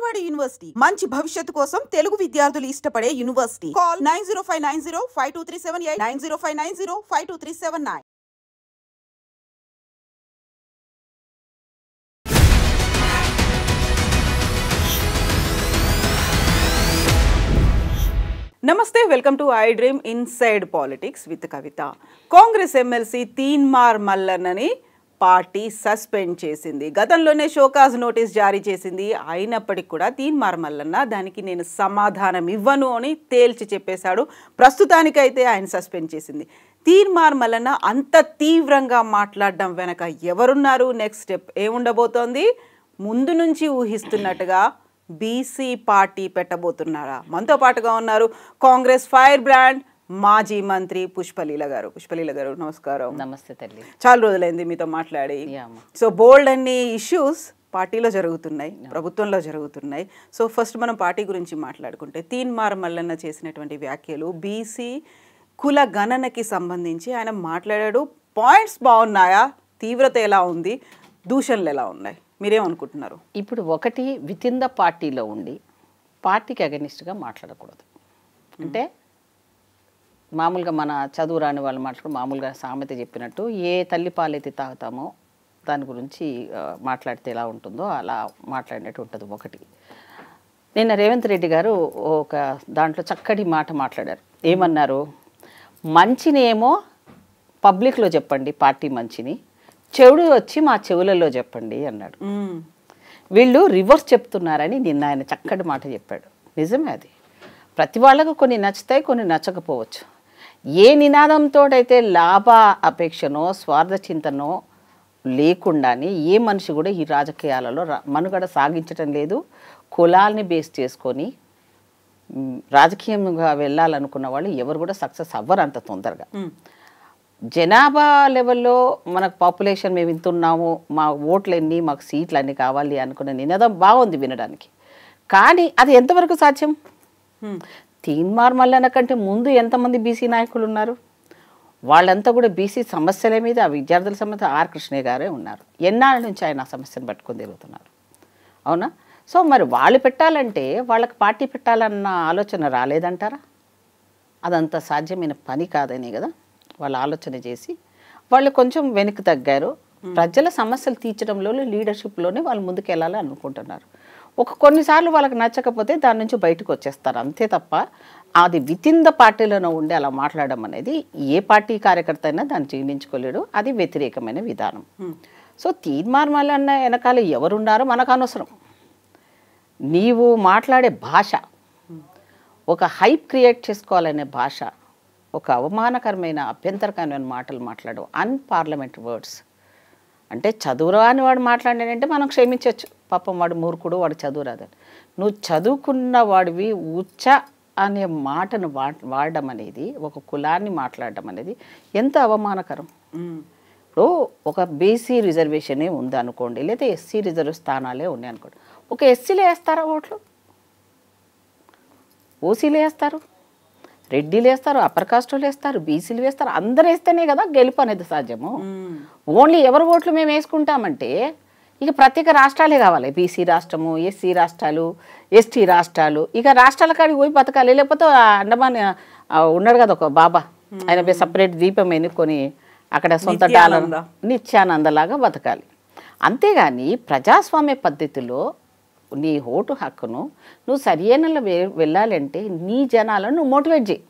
Vijayawada university మంచి భవిష్యత్తు కోసం తెలుగు విద్యార్థులు ఇష్టపడే యూనివర్సిటీ. కాల్ 9059052378 9059052379. నమస్తే, welcome to I dream inside politics with Kavitha. Congress MLC Teenmar మల్లన్నని పార్టీ సస్పెండ్ చేసింది. గతంలోనే షోకాజ్ నోటీస్ జారీ చేసింది. అయినప్పటికీ కూడా తీన్మార్ మల్లన్న దానికి నేను సమాధానం ఇవ్వను అని తేల్చి చెప్పేశాడు. ప్రస్తుతానికైతే ఆయన సస్పెండ్ చేసింది. తీన్మార్ మల్లన్న అంత తీవ్రంగా మాట్లాడడం వెనక ఎవరున్నారు, నెక్స్ట్ స్టెప్ ఏముండబోతోంది? ముందు నుంచి ఊహిస్తున్నట్టుగా బీసీ పార్టీ పెట్టబోతున్నారా? మనతో పాటుగా ఉన్నారు కాంగ్రెస్ ఫైర్ బ్రాండ్ మాజీ మంత్రి పుష్పలీల గారు. పుష్పలీల గారు నమస్కారం. నమస్తే తల్లి, చాలా రోజులైంది మీతో మాట్లాడి. సో బోల్డ్ అన్ని ఇష్యూస్ పార్టీలో జరుగుతున్నాయి, ప్రభుత్వంలో జరుగుతున్నాయి. సో ఫస్ట్ మనం పార్టీ గురించి మాట్లాడుకుంటే, తీన్మార్ మల్లన్న చేసినటువంటి వ్యాఖ్యలు బీసీ కుల గణనకి సంబంధించి ఆయన మాట్లాడాడు. పాయింట్స్ బాగున్నాయా? తీవ్రత ఎలా ఉంది? దూషణలు ఎలా ఉన్నాయి? మీరేమనుకుంటున్నారు? ఇప్పుడు ఒకటి వితిన్ ద పార్టీలో ఉండి పార్టీకి అగెనిస్ట్గా మాట్లాడకూడదు. అంటే మామూలుగా మన చదువు రాని వాళ్ళు మాట్లాడు, మామూలుగా సామెత చెప్పినట్టు ఏ తల్లి పాలైతే తాగుతామో దాని గురించి మాట్లాడితే ఎలా ఉంటుందో అలా మాట్లాడినట్టు ఉంటుంది. ఒకటి, నిన్న రేవంత్ రెడ్డి గారు ఒక దాంట్లో చక్కటి మాట మాట్లాడారు. ఏమన్నారు? మంచిని ఏమో పబ్లిక్లో చెప్పండి, పార్టీ మంచిని, చెడు వచ్చి మా చెవులలో చెప్పండి అన్నాడు. వీళ్ళు రివర్స్ చెప్తున్నారని నిన్న ఆయన చక్కటి మాట చెప్పాడు. నిజమే, అది ప్రతి వాళ్ళకు కొన్ని నచ్చుతాయి, కొన్ని నచ్చకపోవచ్చు. ఏ నినాదంతో అయితే లాభ అపేక్షనో స్వార్థ చింతనో లేకుండానే ఏ మనిషి కూడా ఈ రాజకీయాలలో మనుగడ సాగించటం లేదు. కులాల్ని బేస్ చేసుకొని రాజకీయంగా వెళ్ళాలనుకున్న వాళ్ళు ఎవరు కూడా సక్సెస్ అవ్వరు అంత తొందరగా. జనాభా లెవెల్లో మనకు పాపులేషన్ మేము ఇంత ఉన్నాము, మా ఓట్లు ఎన్ని, మాకు సీట్లు అన్నీ కావాలి అనుకున్న నినాదం బాగుంది వినడానికి. కానీ అది ఎంతవరకు సాధ్యం? తీన్మార్ మల్లన్న కంటే ముందు ఎంతమంది బీసీ నాయకులు ఉన్నారు? వాళ్ళంతా కూడా బీసీ సమస్యల మీద, ఆ విద్యార్థుల సమస్య ఆర్ కృష్ణయ్య గారే ఉన్నారు. ఎన్నాళ్ళ నుంచి ఆయన ఆ సమస్యను పట్టుకొని తిరుగుతున్నారు. అవునా? సో మరి వాళ్ళు పెట్టాలంటే వాళ్ళకి పార్టీ పెట్టాలన్న ఆలోచన రాలేదంటారా? అదంత సాధ్యమైన పని కాదనే కదా వాళ్ళు ఆలోచన చేసి వాళ్ళు కొంచెం వెనక్కి తగ్గారు. ప్రజల సమస్యలు తీర్చడంలో, లీడర్షిప్లోనే వాళ్ళు ముందుకు వెళ్ళాలి అనుకుంటున్నారు. కొన్నిసార్లు వాళ్ళకి నచ్చకపోతే దాని నుంచి బయటకు వచ్చేస్తారు, అంతే తప్ప అది వితిన్ ద పార్టీలోనే ఉండి అలా మాట్లాడడం అనేది ఏ పార్టీ కార్యకర్త అయినా దాన్ని జీర్ణించుకోలేడు. అది వ్యతిరేకమైన విధానం. సో తీన్మార్ మల్లన్న వెనకాల ఎవరున్నారో మనకు అనవసరం. నీవు మాట్లాడే భాష ఒక హైప్ క్రియేట్ చేసుకోవాలనే భాష, ఒక అవమానకరమైన అభ్యంతరకరమైన మాటలు మాట్లాడు, అన్పార్లమెంటరీ వర్డ్స్. అంటే చదువురాని వాడు మాట్లాడాడంటే మనం క్షమించవచ్చు, పాపం వాడు మూర్ఖుడు, వాడు చదువు రాదని. నువ్వు చదువుకున్న వాడివి ఉచ్చ అనే మాటను వాడడం అనేది, ఒక కులాన్ని మాట్లాడడం అనేది ఎంత అవమానకరం. ఇప్పుడు ఒక బీసీ రిజర్వేషనే ఉంది అనుకోండి, లేదా ఎస్సీ రిజర్వ్ స్థానాలే ఉన్నాయి అనుకోండి. ఒక ఎస్సీలు వేస్తారా ఓట్లు? ఓసీలు వేస్తారు, రెడ్డిలు వేస్తారు, అప్పర్ కాస్టులు వేస్తారు, బీసీలు వేస్తారు. అందరు వేస్తేనే కదా గెలుపు అనేది సాధ్యము. ఓన్లీ ఎవరి ఓట్లు మేము వేసుకుంటామంటే ఇక ప్రత్యేక రాష్ట్రాలే కావాలి. బీసీ రాష్ట్రము, ఎస్సీ రాష్ట్రాలు, ఎస్టీ రాష్ట్రాలు, ఇక రాష్ట్రాల కాడికి పోయి బతకాలి. లేకపోతే అండమాన్ ఉన్నాడు కదా ఒక బాబా, ఆయన సపరేట్ ద్వీపం ఎన్నుకొని అక్కడ సొంత డాలర్ నిత్యానందలాగా బతకాలి. అంతేగాని ప్రజాస్వామ్య పద్ధతిలో నీ ఓటు హక్కును నువ్వు సరియైన వెళ్ళాలంటే నీ జనాలను నువ్వు మోటివేట్ చేయి.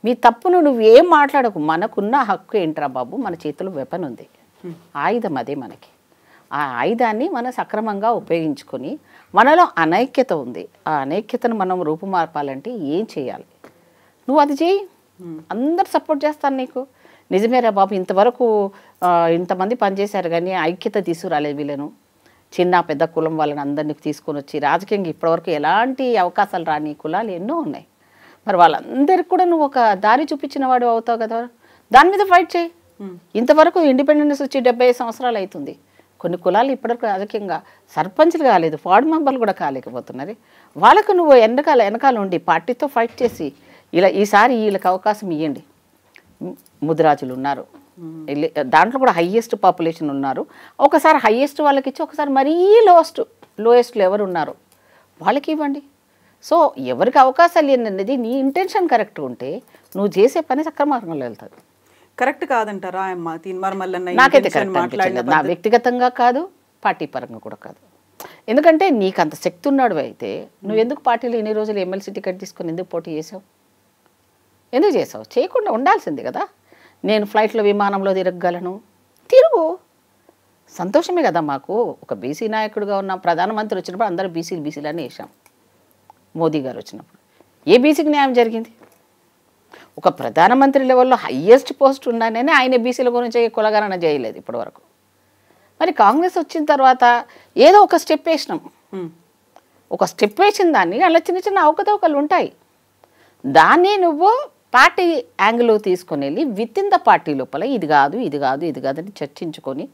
మీ తప్పును నువ్వేం మాట్లాడకు. మనకున్న హక్కు ఏంట్రా బాబు? మన చేతిలో వెపన్ ఉంది, ఆయుధం అదే మనకి. ఆ ఆయుధాన్ని మనం సక్రమంగా ఉపయోగించుకొని, మనలో అనైక్యత ఉంది, ఆ అనైక్యతను మనం రూపుమార్పాలంటే ఏం చేయాలి? నువ్వు అది చేయి, అందరు సపోర్ట్ చేస్తాను నీకు. నిజమేరా బాబు, ఇంతవరకు ఇంతమంది పనిచేశారు కానీ ఐక్యత తీసుకురాలేదు వీళ్ళను. చిన్న పెద్ద కులం వాళ్ళని అందరినీ తీసుకొని వచ్చి రాజకీయంగా ఇప్పటివరకు ఎలాంటి అవకాశాలు రాని కులాలు ఎన్నో ఉన్నాయి. మరి వాళ్ళందరికీ కూడా నువ్వు ఒక దారి చూపించిన వాడు అవుతావు కదా, దాని మీద ఫైట్ చేయి. ఇంతవరకు ఇండిపెండెన్స్ వచ్చి 70 సంవత్సరాలు అవుతుంది. కొన్ని కులాలు ఇప్పటివరకు రాజకీయంగా సర్పంచ్లు కాలేదు, వార్డు మెంబర్లు కూడా కాలేకపోతున్నారు. వాళ్ళకు నువ్వు వెనకాల ఉండి పార్టీతో ఫైట్ చేసి ఇలా ఈసారి వీళ్ళకి అవకాశం ఇవ్వండి. ముదిరాజులు ఉన్నారు, దాంట్లో కూడా హైయెస్ట్ పాపులేషన్ ఉన్నారు. ఒకసారి హైయెస్ట్ వాళ్ళకి ఇచ్చి ఒకసారి మరీ లోయెస్ట్లో ఎవరు ఉన్నారు వాళ్ళకి ఇవ్వండి. సో ఎవరికి అవకాశాలు అనేది నీ ఇంటెన్షన్ కరెక్ట్గా ఉంటే నువ్వు చేసే పని సక్రమార్గంలో వెళ్తుంది. కరెక్ట్ కాదంటారా అమ్మ తీన్మార్ మల్లన్న నాకైతే కరెక్ట్ అనిపించలేదు. నా వ్యక్తిగతంగా కాదు, పార్టీ పరంగా కూడా కాదు. ఎందుకంటే నీకు అంత శక్తి ఉన్నాడు అయితే నువ్వు ఎందుకు పార్టీలో ఎన్ని రోజులు ఎమ్మెల్సీ టికెట్ తీసుకొని ఎందుకు పోటీ చేసావు? ఎందుకు చేసావు? చేయకుండా ఉండాల్సింది కదా. నేను ఫ్లైట్లో విమానంలో తిరగగలను, తిరుగు, సంతోషమే కదా. మాకు ఒక బీసీ నాయకుడిగా ఉన్న ప్రధానమంత్రి వచ్చినప్పుడు అందరూ బీసీలు అని వేసాం. మోదీ గారు వచ్చినప్పుడు ఏ బీసీకి న్యాయం జరిగింది? ఒక ప్రధానమంత్రి లెవెల్లో హయ్యెస్ట్ పోస్ట్ ఉన్నానని ఆయన బీసీల గురించి కులగణన చేయలేదు ఇప్పటివరకు. మరి కాంగ్రెస్ వచ్చిన తర్వాత ఏదో ఒక స్టెప్ వేసినాం. ఒక స్టెప్ వేసిన దాన్ని అలా చిన్న చిన్న అవకతవకలు ఉంటాయి. దాన్ని నువ్వు పార్టీ యాంగిల్ తీసుకొని వెళ్ళి విత్ ఇన్ ద పార్టీ లోపల ఇది కాదు అని చర్చించుకొని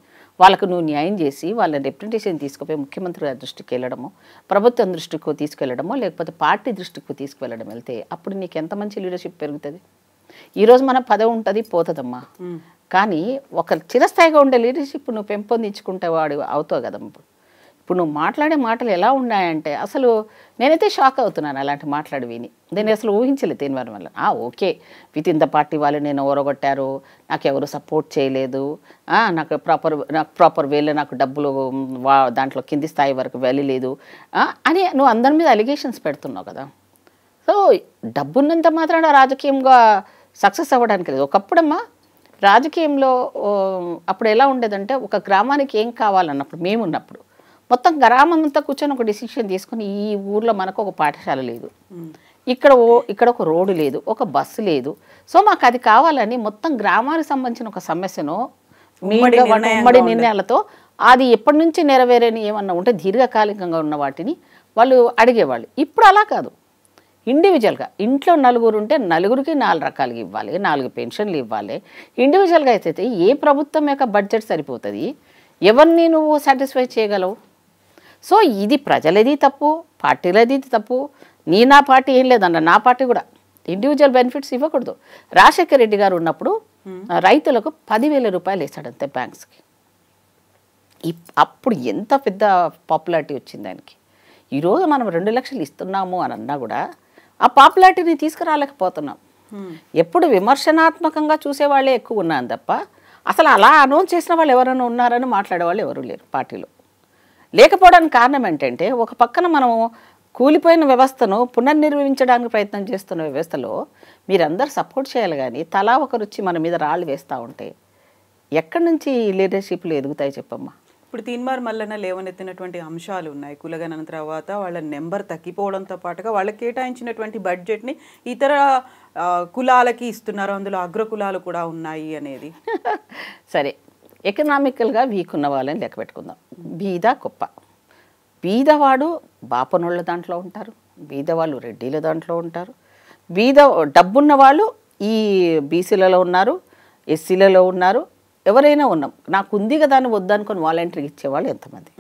వాళ్ళకు నువ్వు న్యాయం చేసి వాళ్ళ రిప్రజెంటేషన్ తీసుకుపోయి ముఖ్యమంత్రి గారి దృష్టికి వెళ్ళడమో, ప్రభుత్వం దృష్టికి తీసుకెళ్ళడమో, లేకపోతే పార్టీ దృష్టికి తీసుకువెళ్ళడం వెళ్తే అప్పుడు నీకు ఎంత మంచి లీడర్షిప్ పెరుగుతుంది. ఈరోజు మన పదవి ఉంటుంది పోతుందమ్మా, కానీ ఒక చిరస్థాయిగా ఉండే లీడర్షిప్ నువ్వు పెంపొందించుకుంటే వాడు అవుతావు కదా. ఇప్పుడు నువ్వు మాట్లాడే మాటలు ఎలా ఉన్నాయంటే అసలు నేనైతే షాక్ అవుతున్నాను అలాంటి మాట్లాడి విని. నేను అసలు ఊహించలేదు తీన్మార్ వల్ల. Okay, with in the party వాళ్ళు నేను ఓరగొట్టారు, నాకు ఎవరు సపోర్ట్ చేయలేదు, నాకు ప్రాపర్ వేలో నాకు డబ్బులు దాంట్లో కింది స్థాయి వరకు వెళ్ళలేదు అని నువ్వు అందరి మీద అలిగేషన్స్ పెడుతున్నావు కదా. సో డబ్బున్నంత మాత్రాన రాజకీయంగా సక్సెస్ అవ్వడానికి లేదు. ఒకప్పుడమ్మా రాజకీయంలో అప్పుడు ఎలా ఉండేదంటే ఒక గ్రామానికి ఏం కావాలన్నప్పుడు మేమున్నప్పుడు మొత్తం గ్రామం అంతా కూర్చొని ఒక డిసిషన్ తీసుకొని ఈ ఊర్లో మనకు ఒక పాఠశాల లేదు, ఇక్కడ ఒక రోడ్డు లేదు, ఒక బస్సు లేదు, సో మాకు అది కావాలని మొత్తం గ్రామానికి సంబంధించిన ఒక సమస్యను ఉమ్మడి నిర్ణయాలతో అది ఎప్పటి నుంచి నెరవేరని ఏమన్నా ఉంటే దీర్ఘకాలికంగా ఉన్న వాటిని వాళ్ళు అడిగేవాళ్ళు. ఇప్పుడు అలా కాదు, ఇండివిజువల్గా ఇంట్లో నలుగురు ఉంటే నలుగురికి 4 రకాలుగా ఇవ్వాలి, 4 పెన్షన్లు ఇవ్వాలి. ఇండివిజువల్గా అయితే ఏ ప్రభుత్వం యొక్క బడ్జెట్ సరిపోతుంది, ఎవరిని నువ్వు సాటిస్ఫై చేయగలవు? సో ఇది ప్రజలది తప్పు, పార్టీలది తప్పు. నా పార్టీ ఏం లేదన్న, నా పార్టీ కూడా ఇండివిజువల్ బెనిఫిట్స్ ఇవ్వకూడదు. రాజశేఖర రెడ్డి గారు ఉన్నప్పుడు రైతులకు 10,000 రూపాయలు వేసాడంతే బ్యాంక్స్కి. అప్పుడు ఎంత పెద్ద పాపులారిటీ వచ్చింది ఆయనకి. ఈరోజు మనం 2 లక్షలు ఇస్తున్నాము అని అన్నా కూడా ఆ పాపులారిటీని తీసుకురాలేకపోతున్నాం. ఎప్పుడు విమర్శనాత్మకంగా చూసేవాళ్ళే ఎక్కువ ఉన్నాను తప్ప అసలు అలా అనౌన్స్ చేసిన వాళ్ళు ఎవరైనా ఉన్నారని మాట్లాడేవాళ్ళు ఎవరు లేరు పార్టీలో. లేకపోవడానికి కారణం ఏంటంటే ఒక పక్కన మనం కూలిపోయిన వ్యవస్థను పునర్నిర్మించడానికి ప్రయత్నం చేస్తున్న వ్యవస్థలో మీరందరూ సపోర్ట్ చేయాలి, కానీ తలా ఒకరు వచ్చి మన మీద రాళ్ళు వేస్తూ ఉంటే ఎక్కడి నుంచి లీడర్షిప్లు ఎదుగుతాయి చెప్పమ్మా? ఇప్పుడు తీన్మార్ మల్లన్న లేవనెత్తినటువంటి అంశాలు ఉన్నాయి. కులగణన తర్వాత వాళ్ళ నెంబర్ తగ్గిపోవడంతో పాటుగా వాళ్ళకి కేటాయించినటువంటి బడ్జెట్ని ఇతర కులాలకి ఇస్తున్నారు, అందులో అగ్రకులాలు కూడా ఉన్నాయి అనేది. సరే, ఎకనామికల్గా వీక్ ఉన్న వాళ్ళని లెక్క పెట్టుకుందాం. బీద గొప్ప, బీదవాడు బాపనోళ్ళ దాంట్లో ఉంటారు, బీదవాళ్ళు రెడ్డిల దాంట్లో ఉంటారు, డబ్బున్న వాళ్ళు ఈ బీసీలలో ఉన్నారు, ఎస్సీలలో ఉన్నారు, ఎవరైనా ఉన్నాం. నాకు ఉంది కదా అని వద్దనుకొని వాలంటీర్కి ఇచ్చేవాళ్ళు ఎంతమంది.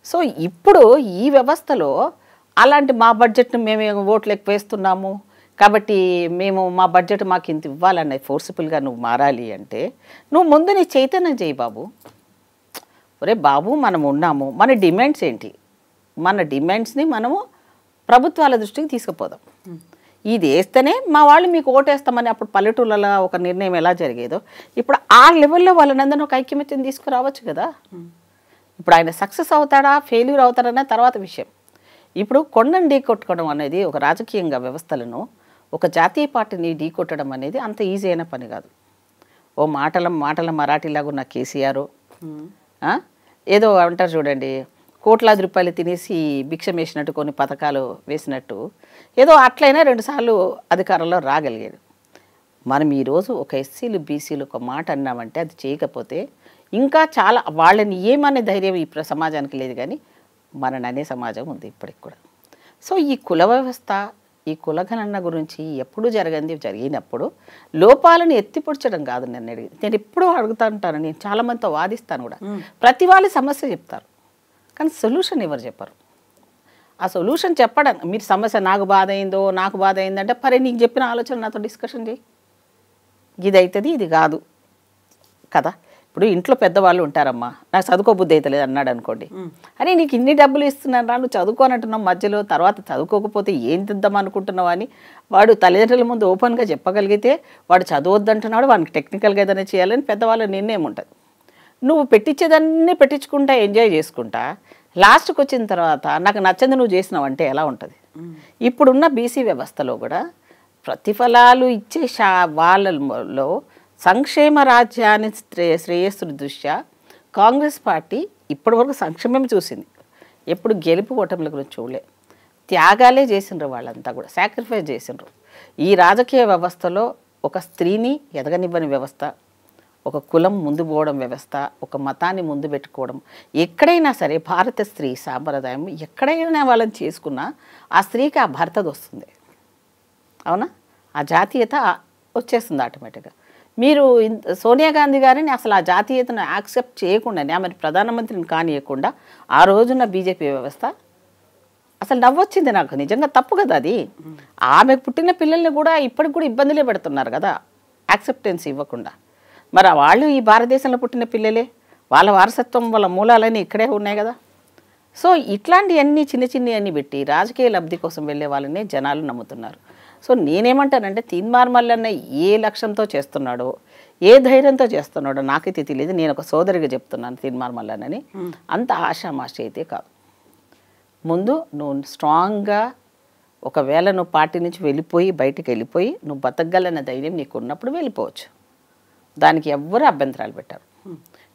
సో ఇప్పుడు ఈ వ్యవస్థలో అలాంటి మా బడ్జెట్ను మేము ఓట్లు ఎక్కువ వేస్తున్నాము కాబట్టి మా బడ్జెట్ మాకు ఇంత ఇవ్వాలన్న ఫోర్సిబుల్గా నువ్వు మారాలి అంటే నువ్వు ముందు నీ చైతన్యం చేయి బాబు. ఒరే బాబు, మనం ఉన్నాము, మన డిమాండ్స్ ఏంటి, మన డిమాండ్స్ని మనము ప్రభుత్వాల దృష్టికి తీసుకుపోదాం. ఇది వేస్తేనే మా వాళ్ళు మీకు ఓటేస్తామని అప్పుడు పల్లెటూళ్ళలో ఒక నిర్ణయం ఎలా జరిగేదో ఇప్పుడు ఆ లెవెల్లో వాళ్ళనందరూ ఒక ఐక్యమత్యం తీసుకురావచ్చు కదా. ఇప్పుడు ఆయన సక్సెస్ అవుతాడా ఫెయిల్యూర్ అవుతాడనే తర్వాత విషయం. ఇప్పుడు కొండను ఢీకొట్టడం అనేది ఒక రాజకీయంగా వ్యవస్థలను ఒక జాతీయ పార్టీని ఢీకొట్టడం అనేది అంత ఈజీ అయిన పని కాదు. ఓ మాటల మరాఠీలాగా ఉన్న కేసీఆర్ ఏదో అంటారు చూడండి, కోట్లాది రూపాయలు తినేసి భిక్షం వేసినట్టు కొన్ని పథకాలు వేసినట్టు ఏదో అట్లయినా 2 సార్లు అధికారంలో రాగలిగాడు. మనం ఈరోజు ఒక ఎస్సీలు బీసీలు ఒక మాట అన్నామంటే అది చేయకపోతే ఇంకా చాలా వాళ్ళని ఏమనే ధైర్యం ఈ సమాజానికి లేదు, కానీ మనని అనే సమాజం ఉంది ఇప్పటికి కూడా. సో ఈ కుల వ్యవస్థ, ఈ కులగణన గురించి ఎప్పుడు జరిగినప్పుడు లోపాలను ఎత్తిపొడ్చడం కాదు. నేను ఎప్పుడూ అడుగుతా ఉంటాను, నేను చాలామందితో వాదిస్తాను కూడా. ప్రతి వాళ్ళ సమస్య చెప్తారు కానీ సొల్యూషన్ ఎవరు చెప్పరు. ఆ సొల్యూషన్ చెప్పడం, మీరు సమస్య నాకు బాధ అయిందంటే పరే నీకు చెప్పిన ఆలోచన నాతో డిస్కషన్ చేయి, ఇది అవుతుంది ఇది కాదు కదా. ఇప్పుడు ఇంట్లో పెద్దవాళ్ళు ఉంటారమ్మా, నాకు చదువుకోబుద్ధి అయితే లేదు అన్నాడు అనుకోండి, అరే నీకు ఇన్ని డబ్బులు ఇస్తున్నాను రా, నువ్వు చదువుకోనంటున్నావు మధ్యలో, తర్వాత చదువుకోకపోతే ఏం తిద్దాం అనుకుంటున్నావు అని వాడు తల్లిదండ్రుల ముందు ఓపెన్గా చెప్పగలిగితే వాడు చదవద్దంటున్నాడు, వాడికి టెక్నికల్గా ఏదైనా చేయాలని పెద్దవాళ్ళ నిర్ణయం ఉంటుంది. నువ్వు పెట్టించేదాన్ని పెట్టించుకుంటా ఎంజాయ్ చేసుకుంటా లాస్ట్కి వచ్చిన తర్వాత నాకు నచ్చంది నువ్వు చేసినావు అంటే ఎలా ఉంటుంది? ఇప్పుడున్న బీసీ వ్యవస్థలో కూడా ప్రతిఫలాలు ఇచ్చే వాళ్ళలో సంక్షేమ రాజ్యాన్ని శ్రేయస్సు దృష్ట్యా కాంగ్రెస్ పార్టీ ఇప్పటివరకు సంక్షేమం చూసింది, ఎప్పుడు గెలుపు ఓటముల గురించి చూడలే. త్యాగాలే చేసిండ్రు, వాళ్ళంతా కూడా సాక్రిఫైస్ చేసిండ్రు. ఈ రాజకీయ వ్యవస్థలో ఒక స్త్రీని ఎదగనివ్వని వ్యవస్థ, ఒక కులం ముందు పోవడం వ్యవస్థ, ఒక మతాన్ని ముందు పెట్టుకోవడం, ఎక్కడైనా సరే భారత స్త్రీ సాంప్రదాయం ఎక్కడైనా వాళ్ళని చేసుకున్నా ఆ స్త్రీకి ఆ భర్తది వస్తుంది, అవునా? ఆ జాతీయత వచ్చేస్తుంది ఆటోమేటిక్గా. మీరు సోనియా గాంధీ గారిని అసలు ఆ జాతీయతను యాక్సెప్ట్ చేయకుండానే ఆమె ప్రధానమంత్రిని కానియకుండా ఆ రోజున బీజేపీ వ్యవస్థ అసలు నవ్వొచ్చింది నాకు, నిజంగా తప్పు కదా అది. ఆమెకు పుట్టిన పిల్లల్ని కూడా ఇప్పటికి కూడా ఇబ్బందులే పెడుతున్నారు కదా యాక్సెప్టెన్స్ ఇవ్వకుండా. మరి వాళ్ళు ఈ భారతదేశంలో పుట్టిన పిల్లలే, వాళ్ళ వారసత్వం వాళ్ళ మూలాలన్నీ ఇక్కడే ఉన్నాయి కదా. సో ఇట్లాంటివన్నీ చిన్న చిన్నవన్నీ పెట్టి రాజకీయ లబ్ధి కోసం వెళ్ళే వాళ్ళనే జనాలు నమ్ముతున్నారు. సో నేనేమంటానంటే తీన్మార్ మల్లన్న ఏ లక్ష్యంతో చేస్తున్నాడో, ఏ ధైర్యంతో చేస్తున్నాడో నాకైతే తెలియదు. నేను ఒక సోదరిగా చెప్తున్నాను తీన్మార్ మల్లన్నని, అంత ఆషామాషి అయితే కాదు. ముందు నువ్వు స్ట్రాంగ్గా ఒకవేళ నువ్వు పార్టీ నుంచి వెళ్ళిపోయి బయటికి వెళ్ళిపోయి నువ్వు బతకగలన్న ధైర్యం నీకు ఉన్నప్పుడు వెళ్ళిపోవచ్చు, దానికి ఎవ్వరు అభ్యంతరాలు పెట్టారు.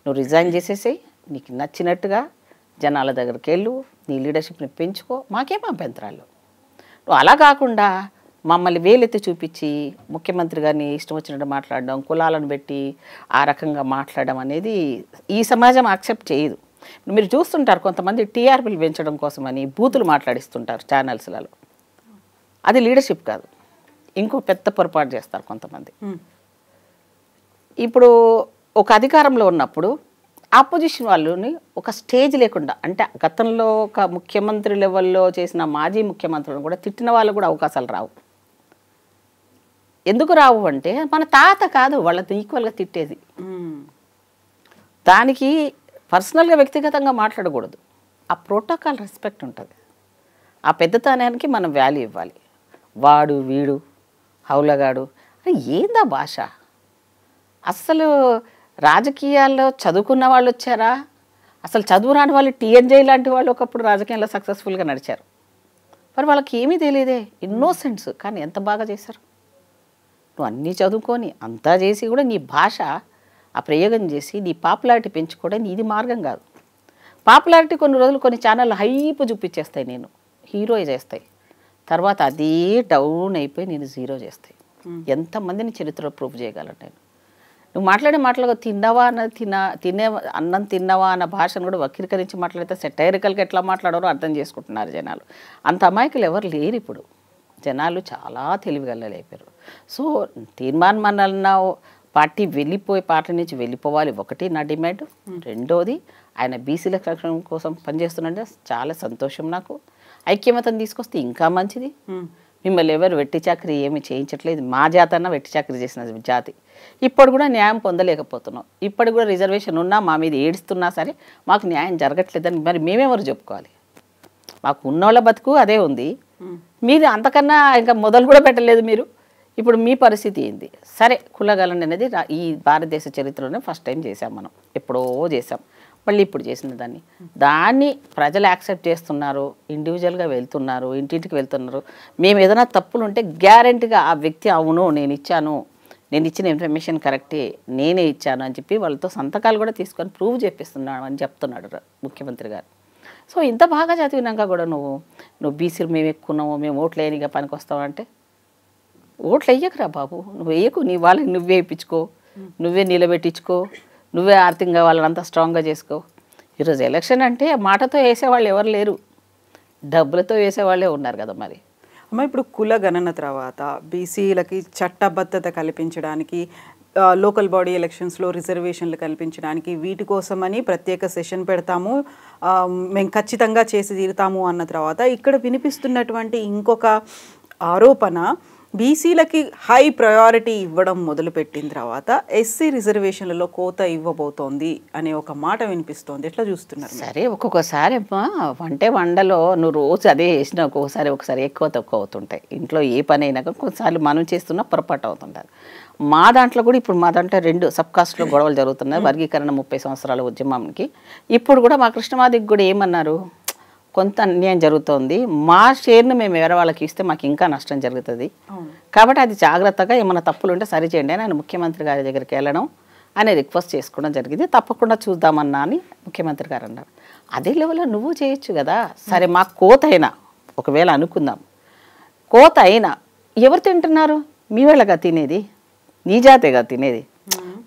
నువ్వు రిజైన్ చేసేసేయి, నీకు నచ్చినట్టుగా జనాల దగ్గరికి వెళ్ళు, నీ లీడర్షిప్ని పెంచుకో, మాకేం అభ్యంతరాలు. నువ్వు అలా కాకుండా మమ్మల్ని వేలెత్తి చూపించి ముఖ్యమంత్రి గారిని ఇష్టం వచ్చినట్టు మాట్లాడడం, కులాలను పెట్టి ఆ రకంగా మాట్లాడడం అనేది ఈ సమాజం యాక్సెప్ట్ చేయదు. మీరు చూస్తుంటారు కొంతమంది టీఆర్పీలు పెంచడం కోసమని బూతులు మాట్లాడిస్తుంటారు ఛానల్స్లలో, అది లీడర్షిప్ కాదు. ఇంకో పెద్ద పొరపాటు చేస్తారు కొంతమంది. ఇప్పుడు ఒక అధికారంలో ఉన్నప్పుడు ఆపోజిషన్ వాళ్ళని ఒక స్టేజ్ లేకుండా, అంటే గతంలో ఒక ముఖ్యమంత్రి లెవెల్లో చేసిన మాజీ ముఖ్యమంత్రులను కూడా తిట్టిన వాళ్ళు కూడా అవకాశాలు రావు. ఎందుకు రావు అంటే మన తాత కాదు వాళ్ళతో ఈక్వల్గా తిట్టేది, దానికి పర్సనల్గా వ్యక్తిగతంగా మాట్లాడకూడదు. ఆ ప్రోటోకాల్ రెస్పెక్ట్ ఉంటుంది, ఆ పెద్దతనానికి మనం వాల్యూ ఇవ్వాలి. వాడు వీడు హౌలగాడు అని ఏందా భాష? అసలు రాజకీయాల్లో చదువుకున్న వాళ్ళు వచ్చారా? అసలు చదువు రాని వాళ్ళు టీఎన్జే లాంటి వాళ్ళు ఒకప్పుడు రాజకీయాల్లో సక్సెస్ఫుల్గా నడిచారు. మరి వాళ్ళకి ఏమీ తెలియదే, ఇన్నోసెంట్స్, కానీ ఎంత బాగా చేశారు. నువ్వు అన్నీ చదువుకొని అంతా చేసి కూడా నీ భాష ఆ ప్రయోగం చేసి నీ పాపులారిటీ పెంచుకోవడం ఇది మార్గం కాదు. పాపులారిటీ కొన్ని రోజులు కొన్ని ఛానళ్ళు హైప్ చూపించేస్తాయి, నేను హీరో చేస్తాయి, తర్వాత అదే డౌన్ అయిపోయి నేను జీరో చేస్తాయి. ఎంతమందిని చరిత్రలో ప్రూఫ్ చేయగలను నేను. నువ్వు మాట్లాడే మాటలుగా తిన్నావా అన్న అన్నం తిన్నావా అన్న భాషను కూడా వక్రీకరించి మాట్లాడితే సెటైరికల్గా ఎట్లా మాట్లాడారో అర్థం చేసుకుంటున్నారు జనాలు. అంత అమాయకులు ఎవరు లేరు ఇప్పుడు, జనాలు చాలా తెలివిగలైపోయారు. సో తీర్మాన్ మల్లన్న పార్టీ పార్టీ నుంచి వెళ్ళిపోవాలి, ఒకటి నా డిమాండ్. రెండోది ఆయన బీసీల రక్షణ కోసం పనిచేస్తున్నాడే చాలా సంతోషం నాకు. ఐక్యమతం తీసుకొస్తే ఇంకా మంచిది. మిమ్మల్ని ఎవరు వెట్టి చాకరీ ఏమి చేయించట్లేదు, మా జాతన్న వెట్టి చాకరీ చేసిన జాతి. ఇప్పుడు కూడా న్యాయం పొందలేకపోతున్నాం, ఇప్పుడు కూడా రిజర్వేషన్ ఉన్నా మా మీద ఏడుస్తున్నా సరే మాకు న్యాయం జరగట్లేదని మరి మేమెవరు చెప్పుకోవాలి? మాకు ఉన్నోళ్ళ బతుకు అదే ఉంది, మీరు అంతకన్నా ఇంకా మొదలు కూడా పెట్టలేదు మీరు. ఇప్పుడు మీ పరిస్థితి ఏంది? సరే కులగలను అనేది ఈ భారతదేశ చరిత్రలోనే ఫస్ట్ టైం చేసాం మనం, ఎప్పుడో చేసాం, మళ్ళీ ఇప్పుడు చేసిన దాన్ని ప్రజలు యాక్సెప్ట్ చేస్తున్నారు, ఇండివిజువల్గా వెళ్తున్నారు, ఇంటింటికి వెళ్తున్నారు. మేము ఏదైనా తప్పులు ఉంటే గ్యారెంటీగా ఆ వ్యక్తి అవును నేను ఇచ్చాను, నేను ఇచ్చిన ఇన్ఫర్మేషన్ కరెక్టే, నేనే ఇచ్చాను అని చెప్పి వాళ్ళతో సంతకాలు కూడా తీసుకొని ప్రూవ్ చేపిస్తున్నాడు అని చెప్తున్నాడు ముఖ్యమంత్రి గారు. సో ఇంత బాగా చదివినాక కూడా నువ్వు బీసీలు మేము ఎక్కున్నాము, మేము ఓట్లు వేయనిగా పనికి వస్తావంటే ఓట్లు వేయకురా బాబు, నువ్వు వేయకు, నీ వాళ్ళని నువ్వే వేయించుకో, నువ్వే నిలబెట్టించుకో, నువ్వే ఆర్థికంగా వాళ్ళంతా స్ట్రాంగ్గా చేసుకో. ఈరోజు ఎలక్షన్ అంటే మాటతో వేసేవాళ్ళు ఎవరు లేరు, డబ్బులతో వేసేవాళ్ళే ఉన్నారు కదా. మరి అమ్మ ఇప్పుడు కుల గణన తర్వాత బీసీలకి చట్టబద్ధత కల్పించడానికి, లోకల్ బాడీ ఎలక్షన్స్లో రిజర్వేషన్లు కల్పించడానికి, వీటి కోసమని ప్రత్యేక సెషన్ పెడతాము, మేము ఖచ్చితంగా చేసి తీరుతాము అన్న తర్వాత ఇక్కడ వినిపిస్తున్నటువంటి ఇంకొక ఆరోపణ, బీసీలకి హై ప్రయారిటీ ఇవ్వడం మొదలుపెట్టిన తర్వాత ఎస్సీ రిజర్వేషన్లలో కోత ఇవ్వబోతోంది అనే ఒక మాట వినిపిస్తోంది. ఎట్లా చూస్తున్నారు? సరే, ఒక్కొక్కసారి అమ్మా వంటలో నువ్వు రోజు అదే చేసినా ఒకసారి ఎక్కువ తక్కువ అవుతుంటాయి. ఇంట్లో ఏ పని అయినా కొన్నిసార్లు మనం చేస్తున్నా పొరపాటు అవుతుంటారు. మా దాంట్లో కూడా ఇప్పుడు మా దాంట్లో 2 సబ్ కాస్ట్లో గొడవలు జరుగుతున్నాయి. వర్గీకరణ 30 సంవత్సరాల ఉద్యమంకి ఇప్పుడు కూడా మా కృష్ణమాదికి కూడా ఏమన్నారు, కొంత అన్యాయం జరుగుతోంది, మా షేర్ను మేము వేరే వాళ్ళకి ఇస్తే మాకు ఇంకా నష్టం జరుగుతుంది, కాబట్టి అది జాగ్రత్తగా ఏమైనా తప్పులు ఉంటే సరిచేయండి అని ఆయన ముఖ్యమంత్రి గారి దగ్గరికి వెళ్ళడం అని రిక్వెస్ట్ చేసుకోవడం జరిగింది. తప్పకుండా చూద్దామన్నా అని ముఖ్యమంత్రి గారు అన్నారు. అదే లెవెల్లో నువ్వు చేయొచ్చు కదా. సరే, మాకు కోత అయినా ఒకవేళ అనుకుందాం, కోత అయినా ఎవరు తింటున్నారు? మీ వాళ్ళగా తినేది, నీ జాతేగా తినేది.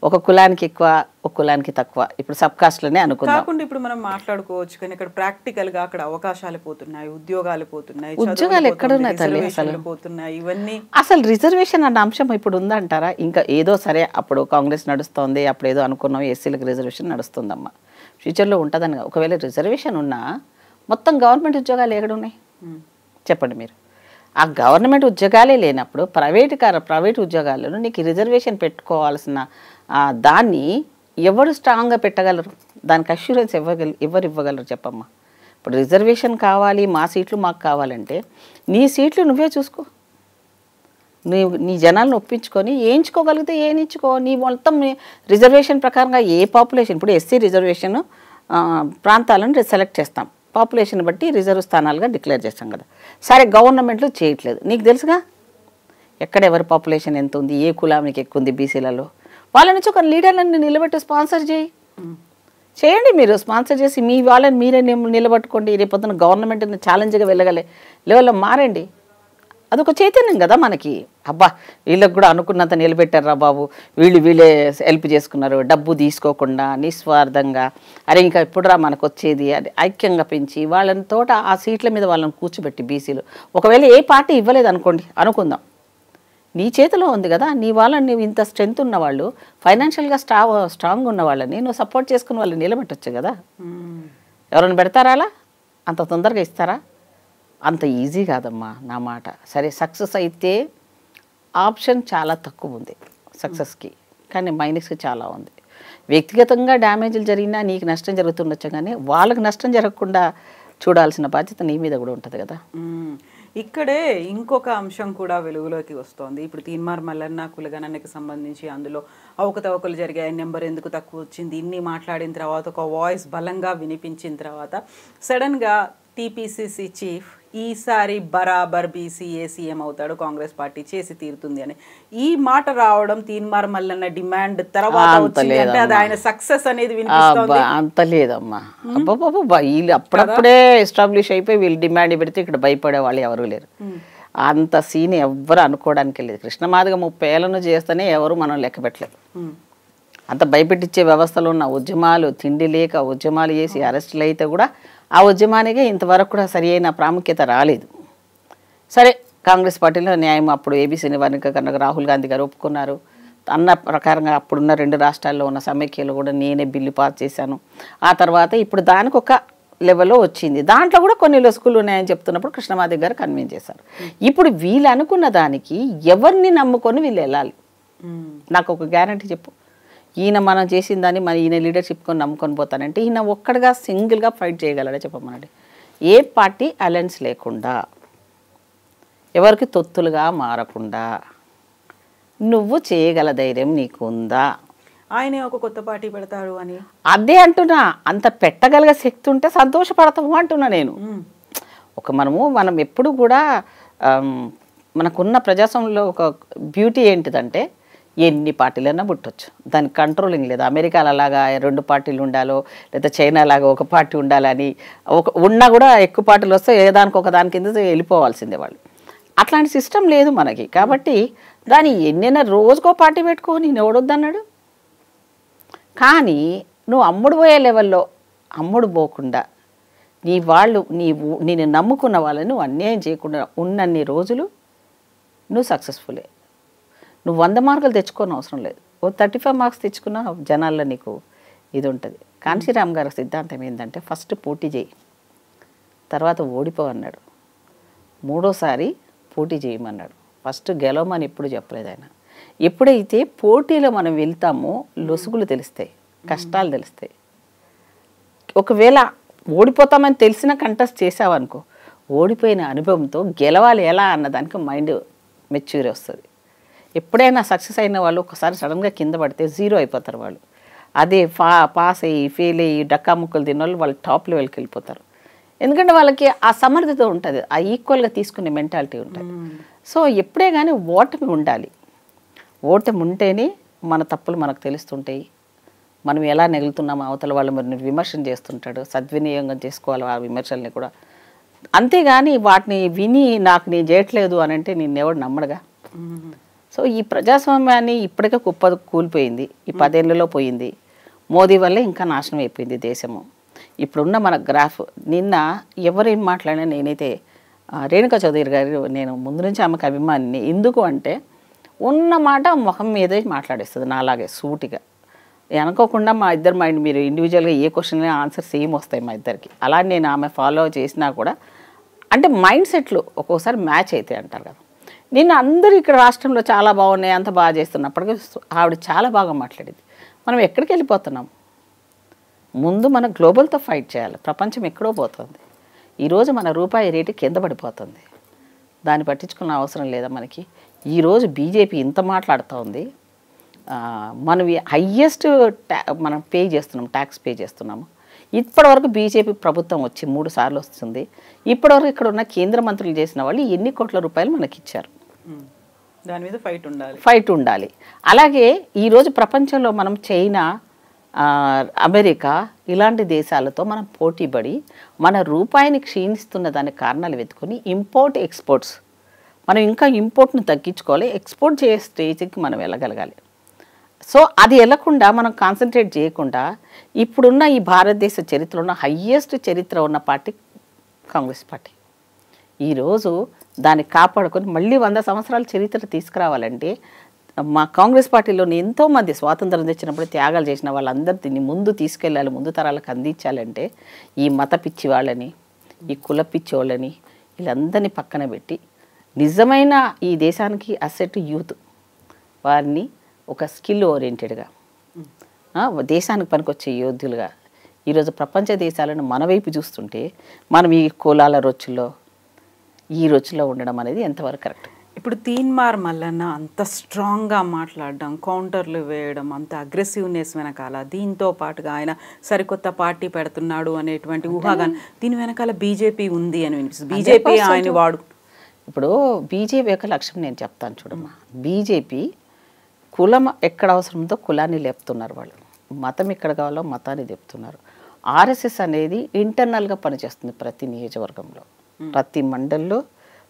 ఒక కులానికి ఎక్కువ, ఒక కులానికి తక్కువ. ఇప్పుడు సబ్ కాస్ట్లోనే అనుకుందాం. కాకుండా ఇప్పుడు మనం మాట్లాడుకోవచ్చు, కానీ ఇక్కడ ప్రాక్టికల్గా అక్కడ అవకాశాలు పోతున్నాయి, ఉద్యోగాలు పోతున్నాయి, ఉద్యోగాలు ఎక్కడున్నాయి తల్లి అసలు పోతున్నాయి, ఇవన్నీ అసలు రిజర్వేషన్ అన్న అంశం ఇప్పుడు ఉందంటారా? ఇంకా ఏదో సరే అప్పుడు కాంగ్రెస్ నడుస్తోంది, అప్పుడు ఏదో అనుకున్నాం ఎస్సీలకు రిజర్వేషన్ నడుస్తుందమ్మా, ఫ్యూచర్లో ఉంటుందని. ఒకవేళ రిజర్వేషన్ ఉన్నా మొత్తం గవర్నమెంట్ ఉద్యోగాలు ఎక్కడున్నాయి చెప్పండి మీరు? ఆ గవర్నమెంట్ ఉద్యోగాలే లేనప్పుడు ప్రైవేట్ ఉద్యోగాలను నీకు రిజర్వేషన్ పెట్టుకోవాల్సిన దాన్ని ఎవరు స్ట్రాంగ్గా పెట్టగలరు? దానికి అష్యూరెన్స్ ఎవరు ఇవ్వగలరు చెప్పమ్మా? ఇప్పుడు రిజర్వేషన్ కావాలి, మా సీట్లు మాకు కావాలంటే నీ సీట్లు నువ్వే చూసుకో, నీ జనాలను ఒప్పించుకొని వేయించుకోగలిగితే వేయించుకో. నీ మొత్తం రిజర్వేషన్ ప్రకారంగా ఏ పాపులేషన్, ఇప్పుడు ఎస్సీ రిజర్వేషన్ ప్రాంతాలను సెలెక్ట్ చేస్తాం, పాపులేషన్ బట్టి రిజర్వ్ స్థానాలుగా డిక్లేర్ చేస్తాం కదా. సరే, గవర్నమెంట్లో చేయట్లేదు, నీకు తెలుసుగా ఎక్కడ ఎవరి పాపులేషన్ ఎంత ఉంది, ఏ కులానికి ఎక్కువ ఉంది బీసీలలో, వాళ్ళ నుంచి ఒక లీడర్లను నిలబెట్టి స్పాన్సర్ చేయండి. మీరు స్పాన్సర్ చేసి మీ వాళ్ళని మీరే నిలబెట్టుకోండి. రేపొద్దున గవర్నమెంట్ని ఛాలెంజ్గా వెళ్ళగలే లెవెల్లో మారండి. అదొక చైతన్యం కదా మనకి. అబ్బా, వీళ్ళకి కూడా అనుకున్నంత నిలబెట్టారా బాబు, వీళ్ళే హెల్ప్ చేసుకున్నారు, డబ్బు తీసుకోకుండా నిస్వార్థంగా. అరే ఇంకా ఎప్పుడురా మనకు వచ్చేది అది ఐక్యంగా పెంచి వాళ్ళని తోట ఆ సీట్ల మీద వాళ్ళని కూర్చోబెట్టి బీసీలు, ఒకవేళ ఏ పార్టీ ఇవ్వలేదు అనుకోండి, అనుకుందాం, నీ చేతిలో ఉంది కదా, నీ వాళ్ళని నువ్వు ఇంత స్ట్రెంత్ ఉన్నవాళ్ళు, ఫైనాన్షియల్గా స్ట్రాంగ్ ఉన్న వాళ్ళని నువ్వు సపోర్ట్ చేసుకుని వాళ్ళని నిలబెట్టచ్చు కదా. ఎవరైనా పెడతారా అలా? అంత తొందరగా ఇస్తారా? అంత ఈజీ కాదమ్మా నా మాట. సరే, సక్సెస్ అయితే ఆప్షన్ చాలా తక్కువ ఉంది సక్సెస్కి, కానీ మైనస్కి చాలా ఉంది. వ్యక్తిగతంగా డ్యామేజ్లు జరిగినా నీకు నష్టం జరుగుతుండొచ్చు, కానీ వాళ్ళకి నష్టం జరగకుండా చూడాల్సిన బాధ్యత నీ మీద కూడా ఉంటుంది కదా. ఇక్కడే ఇంకొక అంశం కూడా వెలుగులోకి వస్తోంది. ఇప్పుడు తీన్మార్ మల్లన్న కులగణనకి సంబంధించి అందులో అవకతవకలు జరిగాయి, నెంబర్ ఎందుకు తక్కువ వచ్చింది, ఇన్ని మాట్లాడిన తర్వాత ఒక వాయిస్ బలంగా వినిపించిన తర్వాత సడన్గా టీపీసీసీ చీఫ్ ఈసారి బరాబర్ బీసీఏ సీఎం అవుతాడు, కాంగ్రెస్ పార్టీ చేసి తీరుతుంది అని ఈ మాట రావడం తీన్మార్ మల్లన్న డిమాండ్ తర్వాత వచ్చిందంటే అది ఆయన సక్సెస్ అనేది వినిపిస్తోంది. అంత లేదమ్మా, వీళ్ళు అప్పుడప్పుడే ఎస్టాబ్లిష్ అయిపోయి వీళ్ళు డిమాండ్ పెడితే ఇక్కడ భయపడే వాళ్ళు ఎవరు లేరు. అంత సీన్ ఎవ్వరు అనుకోవడానికి లేదు. కృష్ణమాదిగ 30 ఏళ్ళను చేస్తేనే ఎవరు మనం లెక్క పెట్టలేదు. అంత భయపెట్టించే వ్యవస్థలో ఉన్న ఉద్యమాలు, తిండి లేక ఉద్యమాలు చేసి అరెస్టులు అయితే కూడా ఆ ఉద్యమానికి ఇంతవరకు కూడా సరి అయిన ప్రాముఖ్యత రాలేదు. సరే, కాంగ్రెస్ పార్టీలో న్యాయం అప్పుడు ఏబీసీ వర్గీకరణకు రాహుల్ గాంధీ గారు ఒప్పుకున్నారు అన్న ప్రకారంగా అప్పుడున్న 2 రాష్ట్రాల్లో ఉన్న సమైక్యలో కూడా నేనే బిల్లు పాస్ చేశాను. ఆ తర్వాత ఇప్పుడు దానికి ఒక లెవెల్లో వచ్చింది. దాంట్లో కూడా కొన్ని లొసుకులు ఉన్నాయని చెప్తున్నప్పుడు కృష్ణమాదిగ గారు కన్విన్స్ చేశారు. ఇప్పుడు వీళ్ళు అనుకున్న దానికి ఎవరిని నమ్ముకొని వీళ్ళు వెళ్ళాలి? నాకు ఒక గ్యారంటీ చెప్పు. ఈయన మనం చేసిన దాన్ని మన ఈయన లీడర్షిప్ కొని నమ్ముకొని పోతానంటే ఈయన ఒక్కడిగా సింగిల్గా ఫైట్ చేయగలడా చెప్పమనండి? ఏ పార్టీ అలయన్స్ లేకుండా, ఎవరికి తొత్తులుగా మారకుండా నువ్వు చేయగల ధైర్యం నీకు ఉందా? ఆయనే ఒక కొత్త పార్టీ పెడతాడు అని అదే అంటున్నా. అంత పెట్టగలిగే శక్తి ఉంటే సంతోషపడతాము అంటున్నా నేను. మనం ఎప్పుడు కూడా మనకున్న ప్రజాస్వామ్యంలో ఒక బ్యూటీ ఏంటిదంటే ఎన్ని పార్టీలైనా పుట్టొచ్చు, దానికి కంట్రోలింగ్ లేదు. అమెరికాలో అలాగా 2 పార్టీలు ఉండాలో, లేదా చైనా లాగా ఒక పార్టీ ఉండాలని ఉన్నా కూడా ఎక్కువ పార్టీలు వస్తే ఏదానికి ఒక దాని కింద వెళ్ళిపోవాల్సిందే వాళ్ళు. అట్లాంటి సిస్టమ్ లేదు మనకి. కాబట్టి దాన్ని ఎన్నైనా రోజుకో పార్టీ పెట్టుకో, నేను ఎవడొద్దన్నాడు. కానీ నువ్వు అమ్ముడు పోయే లెవెల్లో అమ్ముడు పోకుండా నేను నమ్ముకున్న వాళ్ళని నువ్వు అన్యాయం చేయకుండా ఉన్నన్ని రోజులు నువ్వు సక్సెస్ఫుల్లే. నువ్వు 100 మార్కులు తెచ్చుకోని అవసరం లేదు, 35 మార్క్స్ తెచ్చుకున్నా జనాల్లో నీకు ఇది ఉంటుంది. కాంశీరామ్ గారి సిద్ధాంతం ఏంటంటే ఫస్ట్ పోటీ చేయి, తర్వాత ఓడిపో అన్నాడు, 3వ సారి పోటీ చేయమన్నాడు. ఫస్ట్ గెలవమని ఎప్పుడు చెప్పలేదు ఆయన. ఎప్పుడైతే పోటీలో మనం వెళ్తామో లొసుగులు తెలుస్తాయి, కష్టాలు తెలుస్తాయి. ఒకవేళ ఓడిపోతామని తెలిసిన కంటెస్ట్ చేసావనుకో, ఓడిపోయిన అనుభవంతో గెలవాలి ఎలా అన్నదానికి మైండ్ మెచ్యూర్ వస్తుంది. ఎప్పుడైనా సక్సెస్ అయిన వాళ్ళు ఒకసారి సడన్గా కింద పడితే జీరో అయిపోతారు వాళ్ళు. అదే పాస్ అయ్యి ఫెయిల్ అయ్యి డక్కా ముక్కలు తిన్న వాళ్ళు టాప్ లెవెల్కి వెళ్ళిపోతారు. ఎందుకంటే వాళ్ళకి ఆ సమర్థత ఉంటుంది, ఆ ఈక్వల్గా తీసుకునే మెంటాలిటీ ఉంటుంది. సో ఎప్పుడే కానీ ఓటమి ఉండాలి. ఓటమి ఉంటేనే మన తప్పులు మనకు తెలుస్తుంటాయి. మనం ఎలా నెగులుతున్నామో అవతల వాళ్ళు మరి విమర్శన చేస్తుంటాడు, సద్వినియోగం చేసుకోవాలి ఆ విమర్శల్ని కూడా. అంతేగాని వాటిని విని నాకు నేను చేయట్లేదు అని అంటే నేను ఎవడు నమ్మడుగా. సో ఈ ప్రజాస్వామ్యాన్ని ఇప్పటికే కూలిపోయింది, ఈ 10 ఏళ్లలో పోయింది. మోదీ వల్లే ఇంకా నాశనం అయిపోయింది దేశము. ఇప్పుడున్న మన గ్రాఫ్, నిన్న ఎవరేం మాట్లాడినా నేనైతే రేణుకా చౌదరి గారు, నేను ముందు నుంచి ఆమెకు అభిమానిని. ఎందుకు అంటే ఉన్న మాట ముఖం మీదే మాట్లాడేస్తుంది నాలాగే సూటిగా. అనుకోకుండా మా ఇద్దరు మైండ్, మీరు ఇండివిజువల్గా ఏ క్వశ్చన్ ఆన్సర్ సేమ్ వస్తాయి మా ఇద్దరికి. అలా నేను ఆమె ఫాలో చేసినా కూడా అంటే మైండ్ సెట్లు ఒక్కోసారి మ్యాచ్ అవుతాయి అంటారు కదా. నిన్న అందరూ ఇక్కడ రాష్ట్రంలో చాలా బాగున్నాయి, అంత బాగా చేస్తున్నప్పటికీ ఆవిడ చాలా బాగా మాట్లాడేది. మనం ఎక్కడికి వెళ్ళిపోతున్నాం? ముందు మన గ్లోబల్తో ఫైట్ చేయాలి. ప్రపంచం ఎక్కడో పోతుంది. ఈరోజు మన రూపాయి రేటు కింద పడిపోతుంది. దాన్ని పట్టించుకున్న అవసరం లేదా మనకి? ఈరోజు బీజేపీ ఇంత మాట్లాడుతూ ఉంది. మనం హయ్యెస్ట్ మనం పే చేస్తున్నాం, ట్యాక్స్ పే చేస్తున్నాము. ఇప్పటివరకు బీజేపీ ప్రభుత్వం వచ్చి 3 సార్లు వస్తుంది. ఇప్పటివరకు ఇక్కడ ఉన్న కేంద్ర మంత్రులు చేసిన వాళ్ళు ఎన్ని కోట్ల రూపాయలు మనకి ఇచ్చారు? దాని మీద ఫైట్ ఉండాలి. అలాగే ఈరోజు ప్రపంచంలో మనం చైనా, అమెరికా ఇలాంటి దేశాలతో మనం పోటీపడి మన రూపాయిని క్షీణిస్తున్న దానికి కారణాలు వెతుకొని ఇంపోర్ట్ ఎక్స్పోర్ట్స్, మనం ఇంకా ఇంపోర్ట్ను తగ్గించుకోవాలి, ఎక్స్పోర్ట్ చేసే స్టేజ్కి మనం వెళ్ళగలగాలి. సో అది వెళ్ళకుండా మనం కాన్సన్ట్రేట్ చేయకుండా ఇప్పుడున్న ఈ భారతదేశ చరిత్రలో ఉన్న హయ్యెస్ట్ చరిత్ర ఉన్న పార్టీ కాంగ్రెస్ పార్టీ. ఈరోజు దాన్ని కాపాడుకొని మళ్ళీ 100 సంవత్సరాల చరిత్ర తీసుకురావాలంటే మా కాంగ్రెస్ పార్టీలోని ఎంతోమంది స్వాతంత్రం తెచ్చినప్పుడు త్యాగాలు చేసిన వాళ్ళందరినీ ముందు తీసుకెళ్ళాలి, ముందు తరాలకు అందించాలంటే ఈ మత పిచ్చి వాళ్ళని, ఈ కుల పిచ్చి వాళ్ళని వీళ్ళందరినీ పక్కన పెట్టి నిజమైన ఈ దేశానికి అసెట్ యూత్ వారిని ఒక స్కిల్ ఓరియంటెడ్గా దేశానికి పనికొచ్చే యోధులుగా ఈరోజు ప్రపంచ దేశాలను మన వైపు చూస్తుంటే మనం ఈ కులాల ఈ రొచ్చులో ఉండడం అనేది ఎంతవరకు కరెక్ట్? ఇప్పుడు తీన్మార్ మల్లన్న అంత స్ట్రాంగ్గా మాట్లాడడం, కౌంటర్లు వేయడం, అంత అగ్రెసివ్నెస్ వెనకాల దీంతో పాటుగా ఆయన సరికొత్త పార్టీ పెడుతున్నాడు అనేటువంటి ఊహాగానం, దీని వెనకాల బీజేపీ ఉంది అని వినిపిస్తుంది. బీజేపీ ఆయన వాడు. ఇప్పుడు బీజేపీ యొక్క లక్ష్యం నేను చెప్తాను చూడమ్మా. బీజేపీ కులం ఎక్కడ అవసరంతో కులాన్ని లేపుతున్నారు వాళ్ళు, మతం ఎక్కడ కావాలో మతాన్ని లేపుతున్నారు. ఆర్ఎస్ఎస్ అనేది ఇంటర్నల్గా పనిచేస్తుంది ప్రతి నియోజకవర్గంలో, ప్రతి మండల్లో,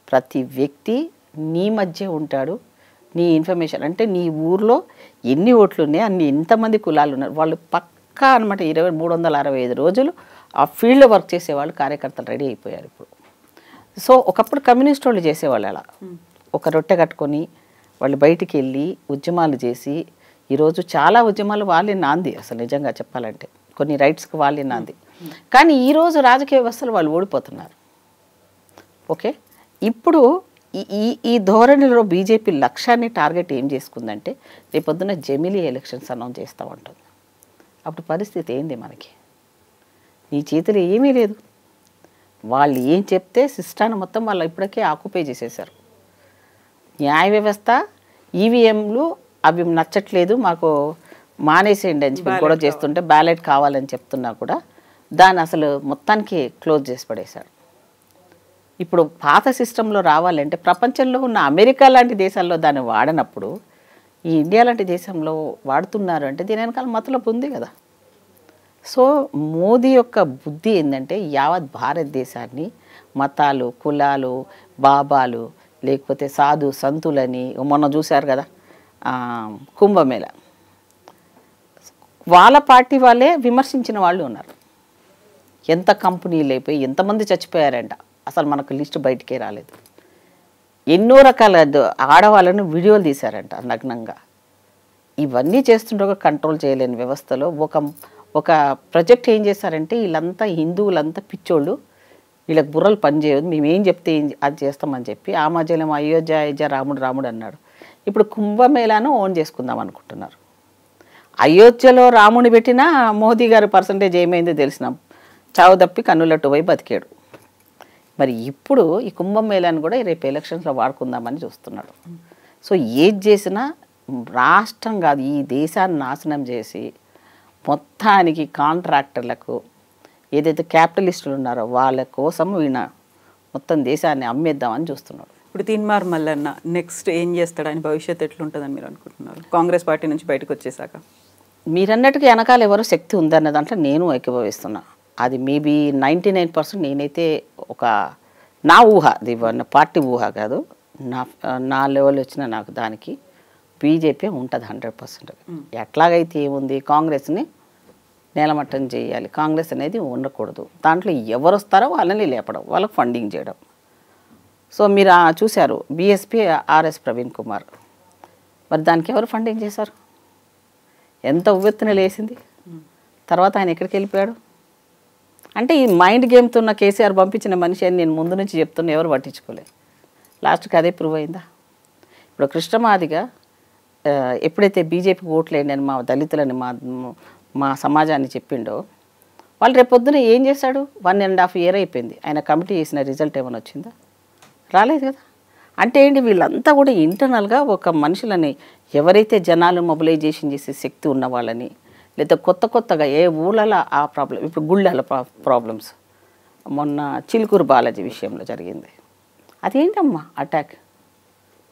ప్రతి వ్యక్తి నీ మధ్య ఉంటాడు. నీ ఇన్ఫర్మేషన్ అంటే నీ ఊర్లో ఎన్ని ఓట్లు ఉన్నాయి, అన్ని ఎంతమంది కులాలు ఉన్నారు, వాళ్ళు పక్కా అనమాట. 365 రోజులు ఆ ఫీల్డ్లో వర్క్ చేసేవాళ్ళు కార్యకర్తలు రెడీ అయిపోయారు ఇప్పుడు. సో ఒకప్పుడు కమ్యూనిస్ట్ వాళ్ళు చేసేవాళ్ళు అలా ఒక రొట్టె కట్టుకొని వాళ్ళు బయటికి వెళ్ళి ఉద్యమాలు చేసి, ఈరోజు చాలా ఉద్యమాలు వాళ్ళే నాంది అసలు నిజంగా చెప్పాలంటే, కొన్ని రైట్స్కి వాళ్ళే నాంది. కానీ ఈరోజు రాజకీయ వ్యవస్థలు వాళ్ళు ఓడిపోతున్నారు. ఓకే, ఇప్పుడు ఈ ధోరణిలో బీజేపీ లక్ష్యాన్ని టార్గెట్ ఏం చేసుకుందంటే రేపొద్దున జమిలీ ఎలక్షన్స్ అనౌన్స్ చేస్తూ ఉంటుంది. అప్పుడు పరిస్థితి ఏంది మనకి? నీ చేతిలో ఏమీ లేదు. వాళ్ళు ఏం చెప్తే సిస్టాన్ని మొత్తం వాళ్ళు ఇప్పటికే ఆక్యుపై చేసేసారు. న్యాయ వ్యవస్థ, ఈవీఎంలు అవి నచ్చట్లేదు మాకు మానేసేయండి అని చెప్పి కూడా చేస్తుంటే, బ్యాలెట్ కావాలని చెప్తున్నా కూడా దాన్ని అసలు మొత్తానికి క్లోజ్ చేసి పడేశారు. ఇప్పుడు పాత సిస్టంలో రావాలంటే ప్రపంచంలో ఉన్న అమెరికా లాంటి దేశాల్లో దాన్ని వాడనప్పుడు ఈ ఇండియా లాంటి దేశంలో వాడుతున్నారు అంటే దీని వెనకాల మతలబు ఉంది కదా. సో మోదీ యొక్క బుద్ధి ఏంటంటే యావత్ భారతదేశాన్ని మతాలు, కులాలు, బాబాలు, లేకపోతే సాధు సంతులని, మొన్న చూశారు కదా కుంభమేళ, వాళ్ళ పార్టీ వాళ్ళే విమర్శించిన వాళ్ళు ఉన్నారు. ఎంత కంపెనీలు అయిపోయి ఎంతమంది చచ్చిపోయారంట, అసలు మనకు లిస్ట్ బయటికే రాలేదు. ఎన్నో రకాల ఆడవాళ్ళను వీడియోలు తీశారంట నగ్నంగా. ఇవన్నీ చేస్తుంటే కంట్రోల్ చేయలేని వ్యవస్థలో ఒక ప్రాజెక్ట్ ఏం చేశారంటే వీళ్ళంతా హిందువులంతా పిచ్చోళ్ళు, వీళ్ళకి బుర్రలు పని చేయదు, మేము ఏం చెప్తే అది చేస్తామని చెప్పి ఆ మధ్యలో అయోధ్య రాముడు రాముడు అన్నాడు. ఇప్పుడు కుంభమేళాను ఓన్ చేసుకుందాం అనుకుంటున్నారు. అయోధ్యలో రాముని పెట్టినా మోదీ గారి పర్సంటేజ్ ఏమైందో తెలిసినాం, చావు తప్పి కన్నులట్టు పోయి బతికాడు. మరి ఇప్పుడు ఈ కుంభమేళాను కూడా రేపు ఎలక్షన్స్లో వాడుకుందామని చూస్తున్నాడు. సో ఏది చేసినా రాష్ట్రం కాదు ఈ దేశాన్ని నాశనం చేసి మొత్తానికి కాంట్రాక్టర్లకు ఏదైతే క్యాపిటలిస్టులు ఉన్నారో వాళ్ళ కోసం ఈయన మొత్తం దేశాన్ని అమ్మేద్దామని చూస్తున్నాడు. ఇప్పుడు తీన్మార్ మల్లన్న నెక్స్ట్ ఏం చేస్తాడు, ఆయన భవిష్యత్తు ఎట్లుంటుందని మీరు అనుకుంటున్నారు కాంగ్రెస్ పార్టీ నుంచి బయటకు వచ్చేసాక? మీరన్నట్టుగా వెనకాల ఎవరో శక్తి ఉందన్న దాంట్లో నేను ఏకీభవిస్తున్నా. అది మేబీ 99% నేనైతే ఒక నా ఊహ, అది పార్టీ ఊహ కాదు, నా లెవెల్ వచ్చిన నాకు దానికి బీజేపీ ఉంటుంది 100%. ఎట్లాగైతే ఏముంది, కాంగ్రెస్ని నేలమట్టం చేయాలి, కాంగ్రెస్ అనేది ఉండకూడదు, దాంట్లో ఎవరు వస్తారో వాళ్ళని లేపడం, వాళ్ళకి ఫండింగ్ చేయడం. సో మీరు చూశారు బీఎస్పీ ఆర్ఎస్ ప్రవీణ్ కుమార్, మరి దానికి ఎవరు ఫండింగ్ చేశారు? ఎంత ఉవ్వెత్తున లేసింది, తర్వాత ఆయన ఎక్కడికి వెళ్ళిపోయాడు? అంటే ఈ మైండ్ గేమ్తో ఉన్న కేసీఆర్ పంపించిన మనిషి అని నేను ముందు నుంచి చెప్తున్నా, ఎవరు పట్టించుకోలేదు. లాస్ట్కి అదే ప్రూవ్ అయిందా? ఇప్పుడు కృష్ణమాదిగా ఎప్పుడైతే బీజేపీకి ఓట్లేండి అని మా దళితులని మా సమాజాన్ని చెప్పిండో, వాళ్ళు రేపొద్దున ఏం చేశాడు? 1.5 year అయిపోయింది, ఆయన కమిటీ చేసిన రిజల్ట్ ఏమైనా వచ్చిందా? రాలేదు కదా. అంటే ఏంటి, వీళ్ళంతా కూడా ఇంటర్నల్గా ఒక మనుషులని ఎవరైతే జనాలు మొబిలైజేషన్ చేసే శక్తి ఉన్న వాళ్ళని, లేదా కొత్తగా ఏ ఊళ్ళలో ఆ ప్రాబ్లం, ఇప్పుడు గుళ్ళల ప్రాబ్లమ్స్ మొన్న చిలుకూరు బాలాజీ విషయంలో జరిగింది, అదేంటమ్మా అటాక్?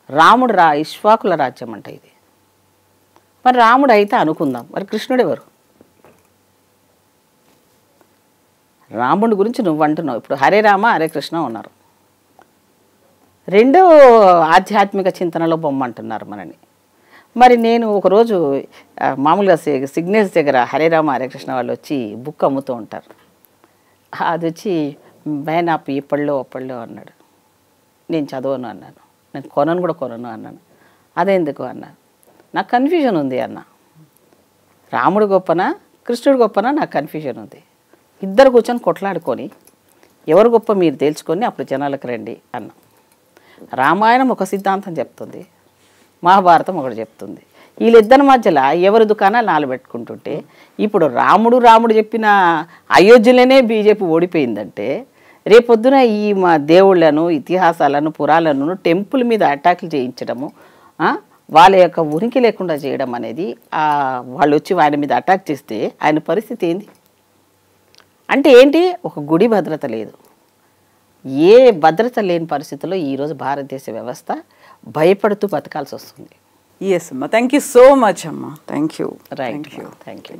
రాముడు ఇష్వాకుల రాజ్యం అంట ఇది. మరి రాముడు అయితే అనుకుందాం, మరి కృష్ణుడు ఎవరు? రాముడి గురించి నువ్వు అంటున్నావు, ఇప్పుడు హరే రామ హరే కృష్ణ ఉన్నారు, రెండో ఆధ్యాత్మిక చింతనలో బొమ్మ అంటున్నారు మనని. మరి నేను ఒకరోజు మామూలుగా సిగ్నల్స్ దగ్గర హరే రామ హరే కృష్ణ వాళ్ళు వచ్చి బుక్ అమ్ముతూ ఉంటారు, అది వచ్చి బైనాపు ఇప్పట్లో అప్పట్లో అన్నాడు. నేను చదవను అన్నాను, నేను కొనను అన్నాను. అదెందుకు అన్నాను, నాకు కన్ఫ్యూజన్ ఉంది అన్న. రాముడు గొప్పనా కృష్ణుడు గొప్పనా నాకు కన్ఫ్యూజన్ ఉంది. ఇద్దరు కూర్చొని కొట్లాడుకొని ఎవరు గొప్ప మీరు తేల్చుకొని అప్పుడు జనాలకు రండి అన్న. రామాయణం ఒక సిద్ధాంతం చెప్తుంది, మహాభారతం ఒకటి చెప్తుంది. వీళ్ళిద్దరి మధ్యలో ఎవరి దుకాణాలు నాలుబెట్టుకుంటుంటే, ఇప్పుడు రాముడు చెప్పిన అయోధ్యలోనే బీజేపీ ఓడిపోయిందంటే, రేపొద్దున ఈ మా దేవుళ్లను, ఇతిహాసాలను, పురాలను టెంపుల్ మీద అటాకులు చేయించడము, వాళ్ళ యొక్క ఉనికి లేకుండా చేయడం అనేది, వాళ్ళు వచ్చి ఆయన మీద అటాక్ చేస్తే ఆయన పరిస్థితి ఏంది? అంటే ఏంటి, ఒక గుడి భద్రత లేదు, ఏ భద్రత లేని పరిస్థితుల్లో ఈరోజు భారతదేశ వ్యవస్థ భయపడుతూ బతకాల్సి వస్తుంది. ఎస్ అమ్మా, థ్యాంక్ యూ సో మచ్ అమ్మా, thank you. Right, thank you.